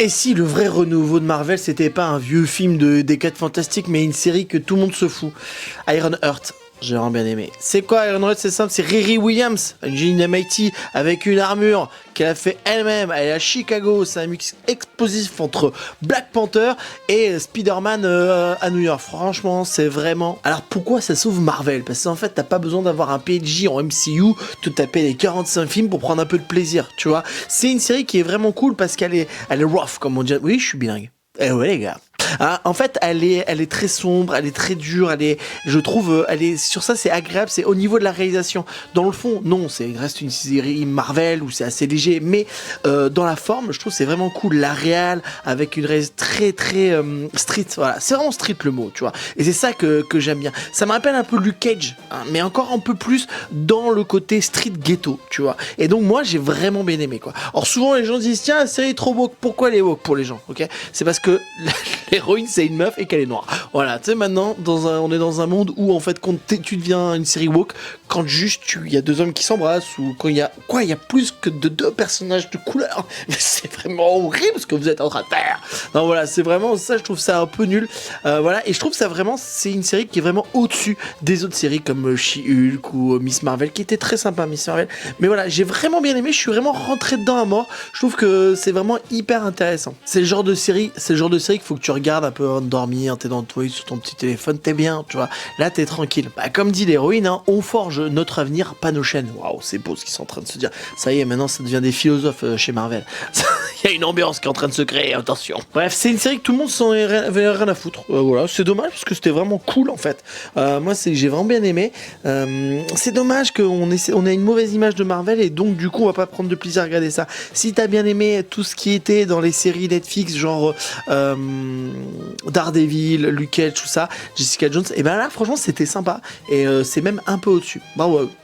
Et si le vrai renouveau de Marvel, c'était pas un vieux film des 4 Fantastiques, mais une série que tout le monde se fout? Iron Heart. J'ai vraiment bien aimé. C'est quoi Iron Heart? C'est simple, c'est Riri Williams, une génie MIT avec une armure qu'elle a fait elle-même. Elle est à Chicago. C'est un mix explosif entre Black Panther et Spider-Man à New York. Franchement, c'est vraiment. Alors pourquoi ça sauve Marvel? Parce qu'en fait, t'as pas besoin d'avoir un PNJ en MCU, te taper les 45 films pour prendre un peu de plaisir, tu vois. C'est une série qui est vraiment cool parce elle est rough, comme on dit. Oui, je suis bilingue. Eh ouais les gars. Ah, en fait, elle est très sombre, elle est très dure, je trouve, elle est, sur ça c'est agréable, c'est au niveau de la réalisation. Dans le fond, non, c'est reste une série Marvel où c'est assez léger, mais dans la forme, je trouve c'est vraiment cool. La réal avec une réalisation très street, voilà, c'est vraiment street le mot, tu vois. Et c'est ça que j'aime bien. Ça me rappelle un peu Luke Cage, hein, mais encore un peu plus dans le côté street ghetto, tu vois. Et donc moi j'ai vraiment bien aimé quoi. Or souvent les gens disent tiens la série est trop woke, pourquoi elle est woke pour les gens, ok? C'est parce que l'héroïne c'est une meuf et qu'elle est noire. Voilà, tu sais maintenant on est dans un monde où en fait quand tu deviens une série woke, quand juste il y a deux hommes qui s'embrassent ou quand il y a plus que de deux personnages de couleur. C'est vraiment horrible ce que vous êtes en train de faire. Non voilà, c'est vraiment ça, je trouve ça un peu nul. Voilà, et je trouve ça vraiment c'est une série qui est vraiment au-dessus des autres séries comme She-Hulk ou Miss Marvel qui était très sympa Miss Marvel. Mais voilà, j'ai vraiment bien aimé, je suis vraiment rentré dedans à mort. Je trouve que c'est vraiment hyper intéressant. C'est le genre de série qu'il faut que tu regardes un peu avant de dormir, t'es dans toi sur ton petit téléphone, t'es bien, tu vois. Là, t'es tranquille. Bah, comme dit l'héroïne, hein, on forge notre avenir, pas nos chaînes. Waouh, c'est beau ce qu'ils sont en train de se dire. Ça y est, maintenant, ça devient des philosophes chez Marvel. Il y a une ambiance qui est en train de se créer, attention. Bref, c'est une série que tout le monde s'en avait rien à foutre. Voilà, c'est dommage parce que c'était vraiment cool en fait. Moi, j'ai vraiment bien aimé. C'est dommage qu'on ait une mauvaise image de Marvel et donc du coup, on va pas prendre de plaisir à regarder ça. Si t'as bien aimé tout ce qui était dans les séries Netflix, genre Daredevil, Luke Cage, tout ça, Jessica Jones, et ben là, franchement, c'était sympa et c'est même un peu au-dessus. Bravo.